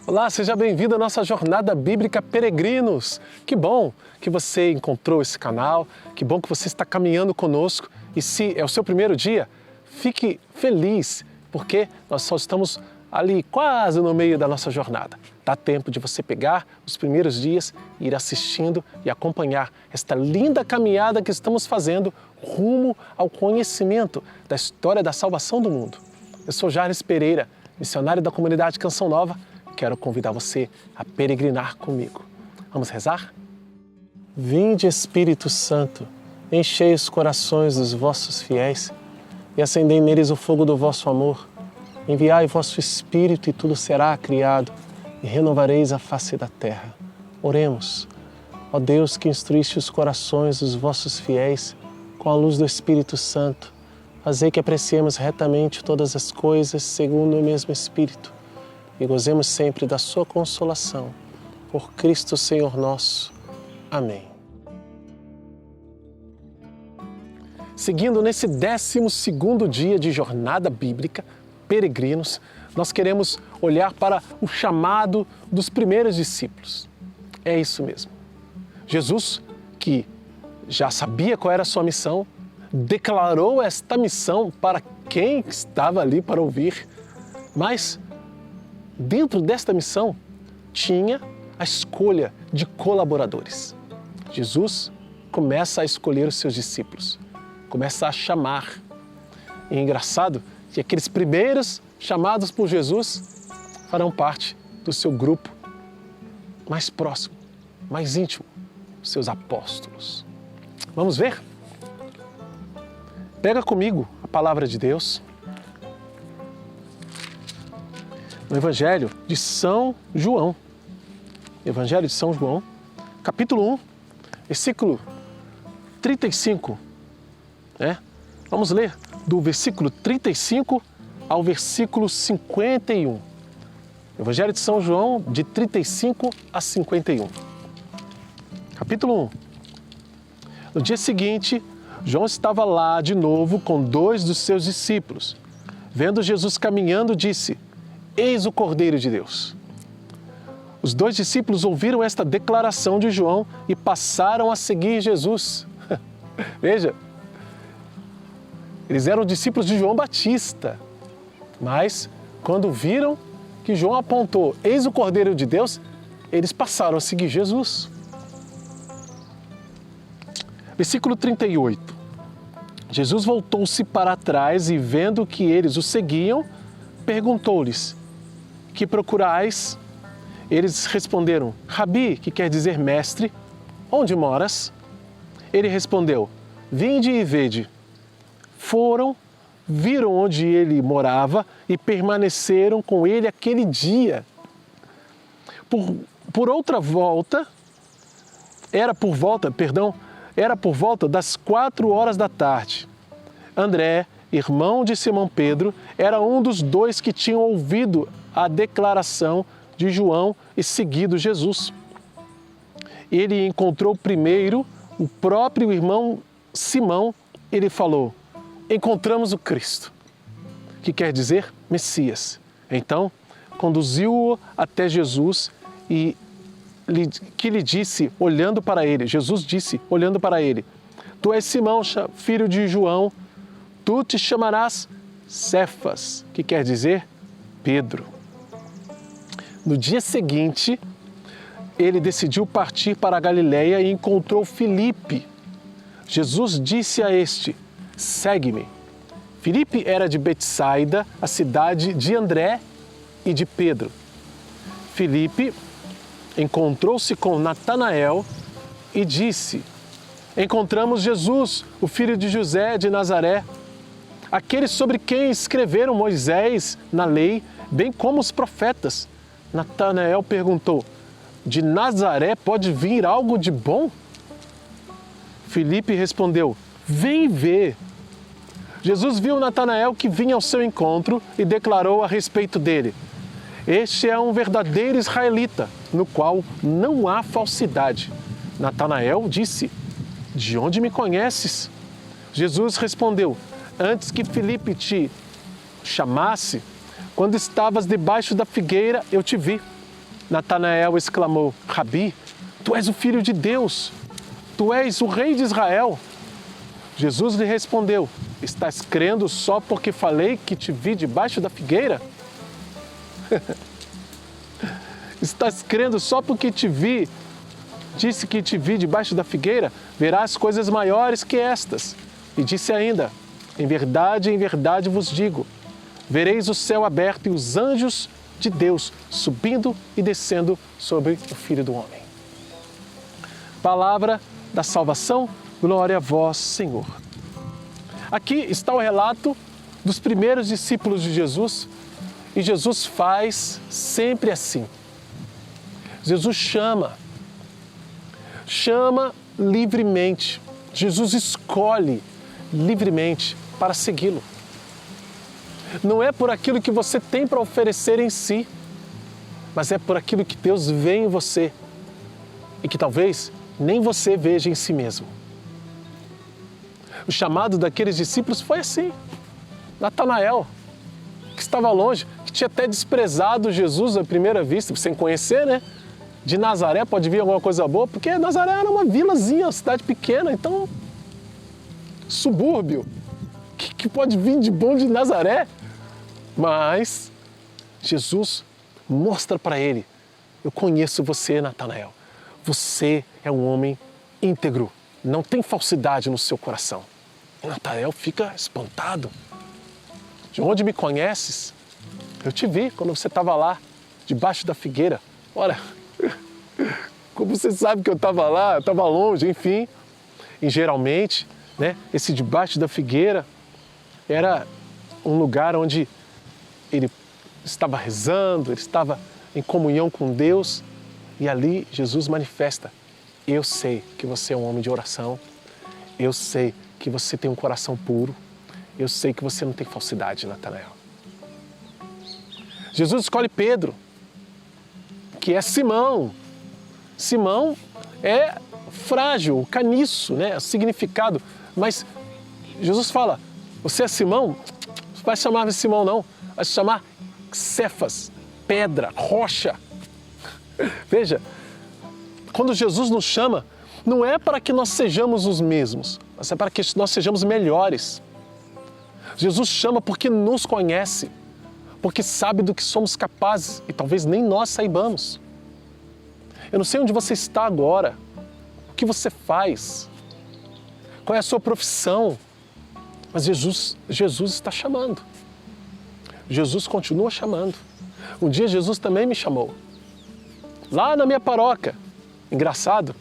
Olá, seja bem-vindo à nossa jornada bíblica Peregrinos. Que bom que você encontrou esse canal, que bom que você está caminhando conosco. E se é o seu primeiro dia, fique feliz, porque nós só estamos ali quase no meio da nossa jornada. Dá tempo de você pegar os primeiros dias, ir assistindo e acompanhar esta linda caminhada que estamos fazendo rumo ao conhecimento da história da salvação do mundo. Eu sou Jarles Pereira, missionário da comunidade Canção Nova. Quero convidar você a peregrinar comigo. Vamos rezar? Vinde, Espírito Santo, enchei os corações dos vossos fiéis e acendei neles o fogo do vosso amor. Enviai vosso Espírito e tudo será criado e renovareis a face da terra. Oremos. Ó Deus, que instruíste os corações dos vossos fiéis com a luz do Espírito Santo, fazei que apreciemos retamente todas as coisas segundo o mesmo Espírito e gozemos sempre da sua consolação. Por Cristo Senhor nosso. Amém. Seguindo nesse 12º dia de jornada bíblica, Peregrinos, nós queremos olhar para o chamado dos primeiros discípulos. É isso mesmo. Jesus, que já sabia qual era a sua missão, declarou esta missão para quem estava ali para ouvir, mas dentro desta missão, tinha a escolha de colaboradores. Jesus começa a escolher os seus discípulos, começa a chamar. E é engraçado que aqueles primeiros chamados por Jesus farão parte do seu grupo mais próximo, mais íntimo, os seus apóstolos. Vamos ver? Pega comigo a palavra de Deus no Evangelho de São João. Evangelho de São João, capítulo 1, versículo 35. Vamos ler do versículo 35 ao versículo 51. Evangelho de São João, de 35 a 51. Capítulo 1. No dia seguinte, João estava lá de novo com 2 dos seus discípulos. Vendo Jesus caminhando, disse: Eis o Cordeiro de Deus. Os 2 discípulos ouviram esta declaração de João e passaram a seguir Jesus. Veja, eles eram discípulos de João Batista, mas quando viram que João apontou, eis o Cordeiro de Deus, eles passaram a seguir Jesus. Versículo 38. Jesus voltou-se para trás e, vendo que eles o seguiam, perguntou-lhes: Que procurais? Eles responderam: Rabi, que quer dizer mestre, onde moras? Ele respondeu: Vinde e vede. Foram, viram onde ele morava e permaneceram com ele aquele dia. Era por volta das 4 da tarde. André, irmão de Simão Pedro, era um dos 2 que tinham ouvido a declaração de João e seguido Jesus. Ele encontrou primeiro o próprio irmão Simão. Ele falou: Encontramos o Cristo, que quer dizer Messias. Então, conduziu-o até Jesus e lhe disse, olhando para ele, Jesus disse, olhando para ele: Tu és Simão, filho de João, tu te chamarás Cefas, que quer dizer Pedro. No dia seguinte, ele decidiu partir para a Galileia e encontrou Filipe. Jesus disse a este: Segue-me. Filipe era de Betsaida, a cidade de André e de Pedro. Filipe encontrou-se com Natanael e disse: Encontramos Jesus, o filho de José de Nazaré, aquele sobre quem escreveram Moisés na lei, bem como os profetas. Natanael perguntou: De Nazaré pode vir algo de bom? Filipe respondeu: Vem ver. Jesus viu Natanael que vinha ao seu encontro e declarou a respeito dele: Este é um verdadeiro israelita, no qual não há falsidade. Natanael disse: De onde me conheces? Jesus respondeu: Antes que Filipe te chamasse, quando estavas debaixo da figueira, eu te vi. Natanael exclamou: Rabi, tu és o Filho de Deus, tu és o Rei de Israel. Jesus lhe respondeu: estás crendo só porque falei que te vi debaixo da figueira? Estás crendo só porque disse que te vi debaixo da figueira? Verás coisas maiores que estas. E disse ainda: em verdade vos digo, vereis o céu aberto e os anjos de Deus subindo e descendo sobre o Filho do Homem. Palavra da salvação, glória a vós, Senhor. Aqui está o relato dos primeiros discípulos de Jesus, e Jesus faz sempre assim. Jesus chama livremente. Jesus escolhe livremente para segui-lo. Não é por aquilo que você tem para oferecer em si, mas é por aquilo que Deus vê em você e que talvez nem você veja em si mesmo. O chamado daqueles discípulos foi assim. Natanael, que estava longe, que tinha até desprezado Jesus à primeira vista, sem conhecer, né? De Nazaré pode vir alguma coisa boa, porque Nazaré era uma vilazinha, uma cidade pequena, então, subúrbio. O que pode vir de bom de Nazaré? Mas Jesus mostra para ele: eu conheço você, Natanael. Você é um homem íntegro, não tem falsidade no seu coração. E Natanael fica espantado. De onde me conheces? Eu te vi quando você estava lá, debaixo da figueira. Ora, como você sabe que eu estava lá? Eu estava longe, enfim. E geralmente, né, esse debaixo da figueira era um lugar onde ele estava rezando, ele estava em comunhão com Deus. E ali Jesus manifesta: eu sei que você é um homem de oração, eu sei que você tem um coração puro, eu sei que você não tem falsidade, Natanael. Jesus escolhe Pedro, que é Simão. Simão é frágil, caniço, né? O significado. Mas Jesus fala: você é Simão? Não vai chamar de Simão, não. Vai se chamar Cefas, pedra, rocha. Veja, quando Jesus nos chama, não é para que nós sejamos os mesmos, mas é para que nós sejamos melhores. Jesus chama porque nos conhece, porque sabe do que somos capazes e talvez nem nós saibamos. Eu não sei onde você está agora, o que você faz, qual é a sua profissão, mas Jesus está chamando. Jesus continua chamando. Um dia Jesus também me chamou, lá na minha paróquia. Engraçado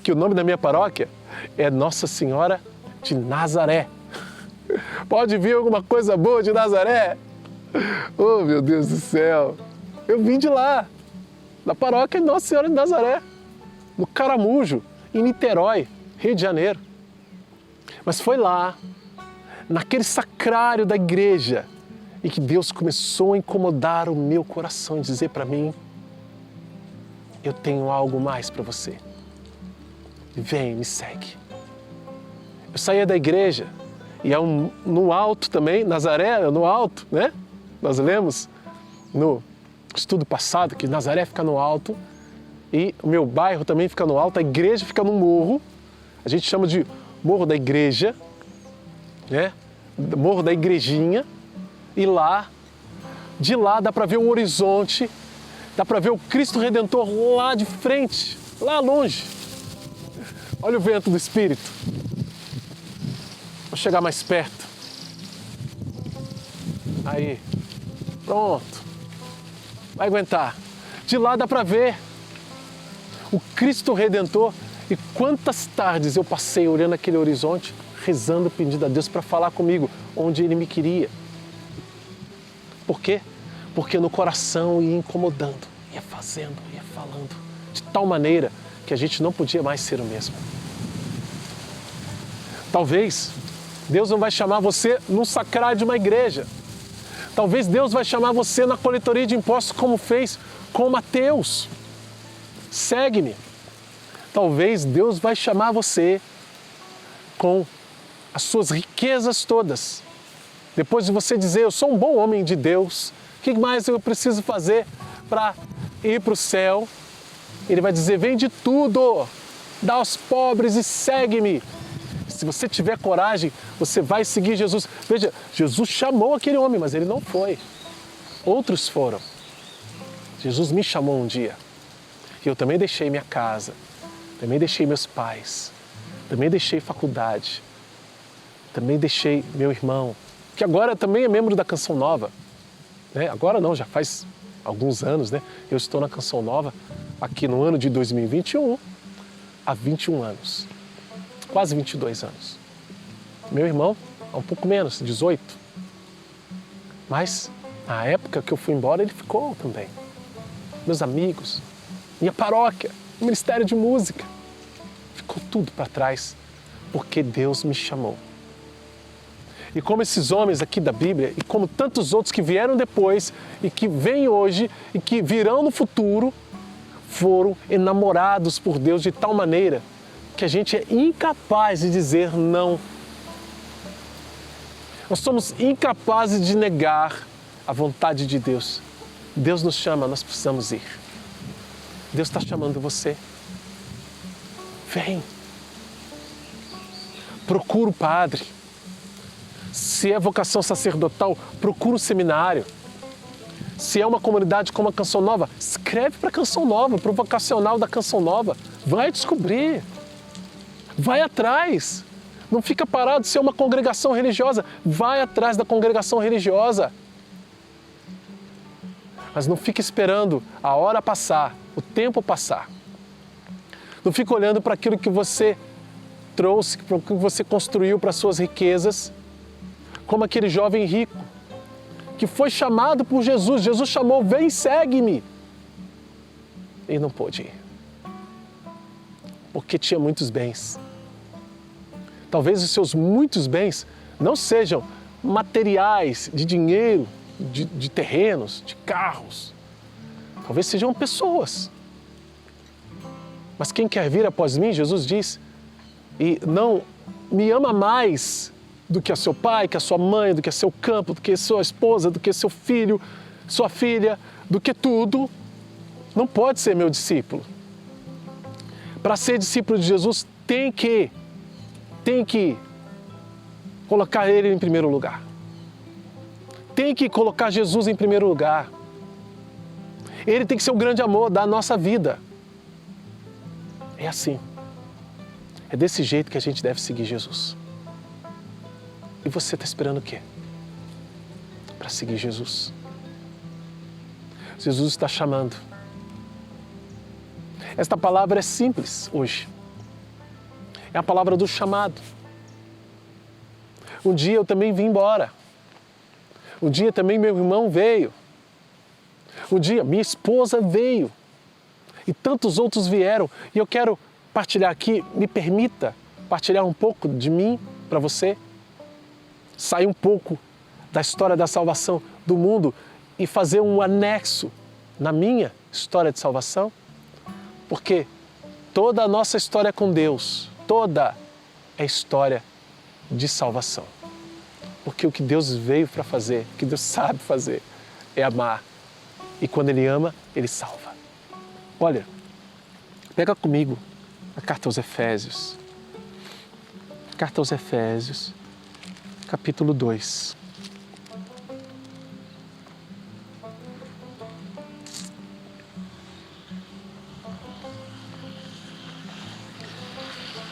que o nome da minha paróquia é Nossa Senhora de Nazaré. Pode vir alguma coisa boa de Nazaré? Oh, meu Deus do céu! Eu vim de lá, da paróquia de Nossa Senhora de Nazaré, no Caramujo, em Niterói, Rio de Janeiro. Mas foi lá, naquele sacrário da igreja, e que Deus começou a incomodar o meu coração e dizer para mim: eu tenho algo mais para você. Vem, me segue. Eu saía da igreja, e no alto também, Nazaré é no alto, né? Nós lemos no estudo passado que Nazaré fica no alto e o meu bairro também fica no alto, a igreja fica no morro, a gente chama de Morro da Igreja, né? Morro da Igrejinha, e de lá dá para ver o horizonte, dá para ver o Cristo Redentor lá de frente, lá longe. Olha o vento do Espírito. Vou chegar mais perto. Aí, pronto. Vai aguentar. De lá dá para ver o Cristo Redentor. E quantas tardes eu passei olhando aquele horizonte, rezando, pedindo a Deus para falar comigo onde Ele me queria. Por quê? Porque no coração ia incomodando, ia fazendo, ia falando, de tal maneira que a gente não podia mais ser o mesmo. Talvez Deus não vai chamar você num sacrário de uma igreja. Talvez Deus vai chamar você na coletoria de impostos, como fez com Mateus. Segue-me. Talvez Deus vai chamar você com as suas riquezas todas. Depois de você dizer: eu sou um bom homem de Deus, o que mais eu preciso fazer para ir para o céu, Ele vai dizer, vende tudo, dá aos pobres e segue-me. Se você tiver coragem, você vai seguir Jesus. Veja, Jesus chamou aquele homem, mas ele não foi. Outros foram. Jesus me chamou um dia. E eu também deixei minha casa, também deixei meus pais, também deixei faculdade, também deixei meu irmão, que agora também é membro da Canção Nova. Né? Agora não, já faz alguns anos, né? Eu estou na Canção Nova, aqui no ano de 2021, há 21 anos, quase 22 anos. Meu irmão, há um pouco menos, 18. Mas, na época que eu fui embora, ele ficou também. Meus amigos, minha paróquia, o Ministério de Música. Ficou tudo para trás, porque Deus me chamou. E como esses homens aqui da Bíblia, e como tantos outros que vieram depois, e que vêm hoje, e que virão no futuro, foram enamorados por Deus de tal maneira que a gente é incapaz de dizer não. Nós somos incapazes de negar a vontade de Deus. Deus nos chama, nós precisamos ir. Deus está chamando você. Vem. Procura o padre. Se é vocação sacerdotal, procura um seminário. Se é uma comunidade como a Canção Nova, escreve para a Canção Nova, para o vocacional da Canção Nova. Vai descobrir. Vai atrás. Não fica parado se é uma congregação religiosa. Vai atrás da congregação religiosa. Mas não fique esperando a hora passar, o tempo passar. Não fique olhando para aquilo que você trouxe, para aquilo que você construiu, para as suas riquezas, como aquele jovem rico que foi chamado por Jesus. Jesus chamou, vem, segue-me. E não pôde ir, porque tinha muitos bens. Talvez os seus muitos bens não sejam materiais, de dinheiro, de terrenos, de carros. Talvez sejam pessoas. Mas quem quer vir após mim, Jesus diz, e não me ama mais do que a seu pai, que a sua mãe, do que a seu campo, do que a sua esposa, do que seu filho, sua filha, do que tudo, não pode ser meu discípulo. Para ser discípulo de Jesus, tem que colocar Ele em primeiro lugar. Tem que colocar Jesus em primeiro lugar. Ele tem que ser o grande amor da nossa vida. É assim. É desse jeito que a gente deve seguir Jesus. E você está esperando o quê? Para seguir Jesus. Jesus está chamando. Esta palavra é simples hoje. É a palavra do chamado. Um dia eu também vim embora. Um dia também meu irmão veio. Um dia minha esposa veio. E tantos outros vieram. E eu quero partilhar aqui, me permita partilhar um pouco de mim para você. Sair um pouco da história da salvação do mundo e fazer um anexo na minha história de salvação. Porque toda a nossa história com Deus, toda é história de salvação. Porque o que Deus veio para fazer, o que Deus sabe fazer, é amar. E quando Ele ama, Ele salva. Olha, pega comigo a carta aos Efésios. Carta aos Efésios, capítulo 2.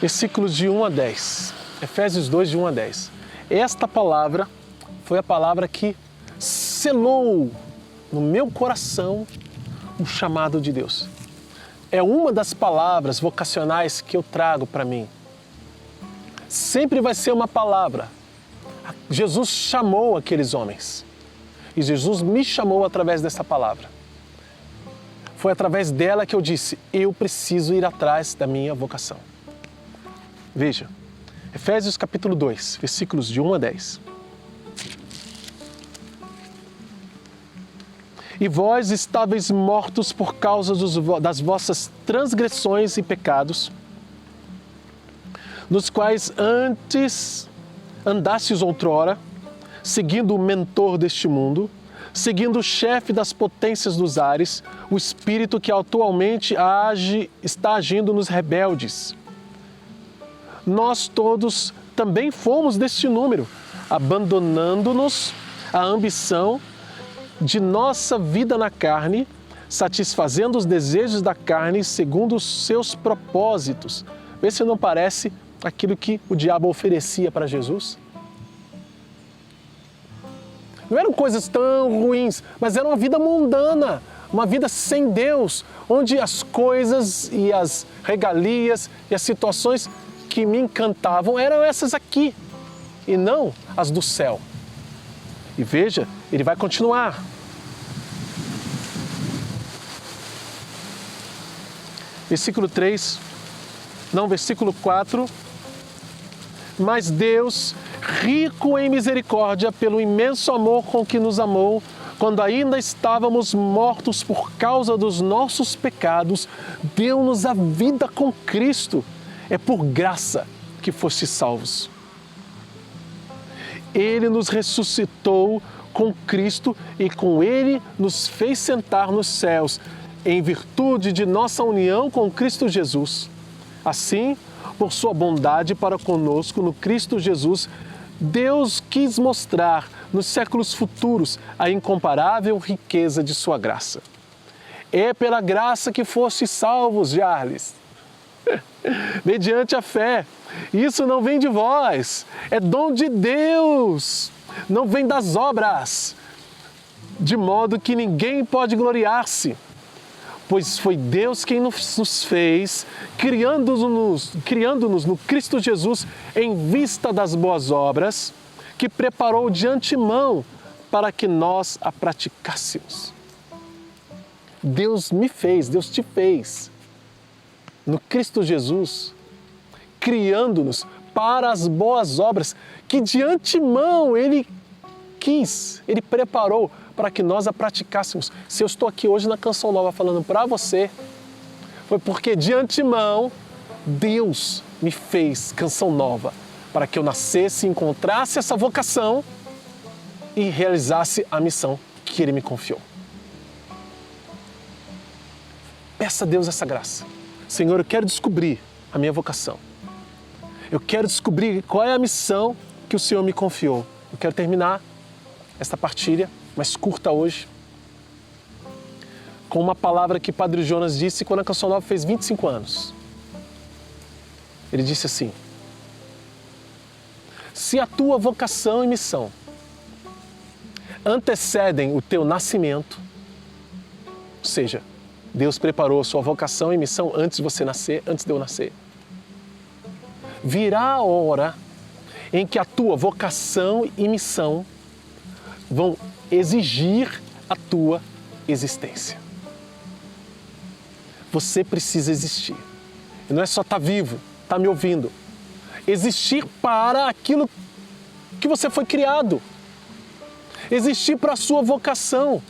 Versículos de 1 a 10. Efésios 2, de 1 a 10. Esta palavra foi a palavra que selou no meu coração o chamado de Deus. É uma das palavras vocacionais que eu trago para mim. Sempre vai ser uma palavra. Jesus chamou aqueles homens. E Jesus me chamou através dessa palavra. Foi através dela que eu disse, eu preciso ir atrás da minha vocação. Veja, Efésios capítulo 2, versículos de 1 a 10. E vós estáveis mortos por causa das vossas transgressões e pecados, nos quais antes andastes outrora, seguindo o mentor deste mundo, seguindo o chefe das potências dos ares, o espírito que atualmente está agindo nos rebeldes. Nós todos também fomos deste número, abandonando-nos à ambição de nossa vida na carne, satisfazendo os desejos da carne segundo os seus propósitos. Vê se não parece aquilo que o diabo oferecia para Jesus. Não eram coisas tão ruins, mas era uma vida mundana, uma vida sem Deus, onde as coisas e as regalias e as situações que me encantavam eram essas aqui, e não as do céu. E veja, ele vai continuar. Versículo 4. Mas Deus, rico em misericórdia, pelo imenso amor com que nos amou, quando ainda estávamos mortos por causa dos nossos pecados, deu-nos a vida com Cristo. É por graça que fostes salvos. Ele nos ressuscitou com Cristo e com Ele nos fez sentar nos céus, em virtude de nossa união com Cristo Jesus. Assim, por sua bondade para conosco no Cristo Jesus, Deus quis mostrar nos séculos futuros a incomparável riqueza de sua graça. É pela graça que fostes salvos, Jarles, mediante a fé. Isso não vem de vós, é dom de Deus, não vem das obras, de modo que ninguém pode gloriar-se. Pois foi Deus quem nos fez, criando-nos no Cristo Jesus em vista das boas obras, que preparou de antemão para que nós a praticássemos. Deus me fez, Deus te fez, no Cristo Jesus, criando-nos para as boas obras, que de antemão Ele quis, Ele preparou para que nós a praticássemos. Se eu estou aqui hoje na Canção Nova falando para você, foi porque de antemão Deus me fez Canção Nova, para que eu nascesse, encontrasse essa vocação e realizasse a missão que Ele me confiou. Peça a Deus essa graça. Senhor, eu quero descobrir a minha vocação. Eu quero descobrir qual é a missão que o Senhor me confiou. Eu quero terminar esta partilha mais curta hoje, com uma palavra que Padre Jonas disse quando a Canção Nova fez 25 anos. Ele disse assim: se a tua vocação e missão antecedem o teu nascimento, ou seja, Deus preparou a sua vocação e missão antes de você nascer, antes de eu nascer, virá a hora em que a tua vocação e missão vão exigir a tua existência. Você precisa existir. E não é só estar vivo, estar me ouvindo. Existir para aquilo que você foi criado. Existir para a sua vocação.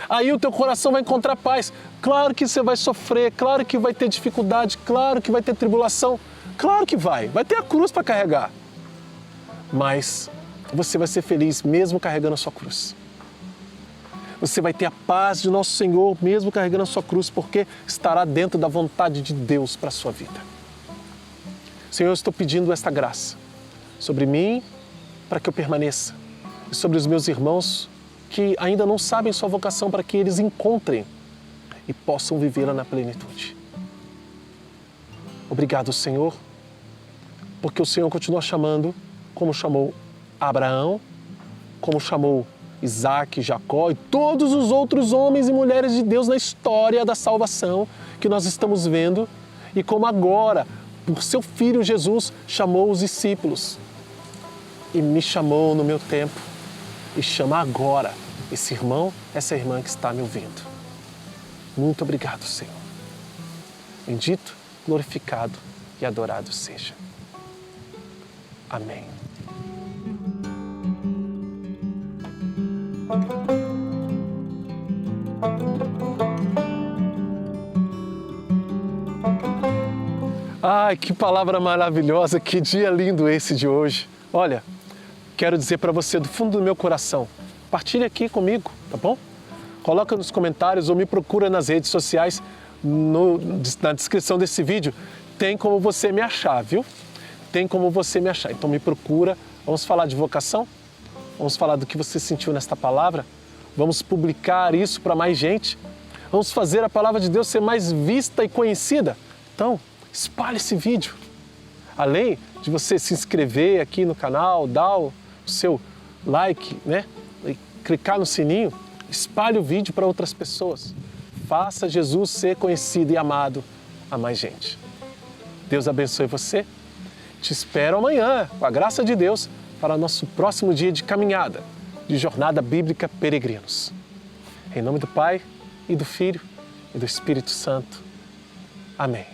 Aí o teu coração vai encontrar paz. Claro que você vai sofrer, claro que vai ter dificuldade, claro que vai ter tribulação. Claro que vai. Vai ter a cruz para carregar. Mas você vai ser feliz mesmo carregando a sua cruz. Você vai ter a paz de nosso Senhor mesmo carregando a sua cruz, porque estará dentro da vontade de Deus para a sua vida. Senhor, eu estou pedindo esta graça sobre mim para que eu permaneça e sobre os meus irmãos que ainda não sabem sua vocação, para que eles encontrem e possam vivê-la na plenitude. Obrigado, Senhor, porque o Senhor continua chamando como chamou Abraão, como chamou Isaac, Jacó e todos os outros homens e mulheres de Deus na história da salvação que nós estamos vendo, e como agora, por seu Filho Jesus, chamou os discípulos e me chamou no meu tempo e chama agora esse irmão, essa irmã que está me ouvindo. Muito obrigado, Senhor. Bendito, glorificado e adorado seja. Amém. Ai, que palavra maravilhosa, que dia lindo esse de hoje. Olha, quero dizer para você do fundo do meu coração, compartilha aqui comigo, tá bom? Coloca nos comentários ou me procura nas redes sociais, na descrição desse vídeo. Tem como você me achar, viu? Tem como você me achar. Então me procura, vamos falar de vocação? Vamos falar do que você sentiu nesta palavra? Vamos publicar isso para mais gente? Vamos fazer a palavra de Deus ser mais vista e conhecida? Então, espalhe esse vídeo. Além de você se inscrever aqui no canal, dar o seu like, né? E clicar no sininho, espalhe o vídeo para outras pessoas. Faça Jesus ser conhecido e amado a mais gente. Deus abençoe você. Te espero amanhã, com a graça de Deus, para nosso próximo dia de caminhada, de Jornada Bíblica Peregrinos. Em nome do Pai, e do Filho, e do Espírito Santo. Amém.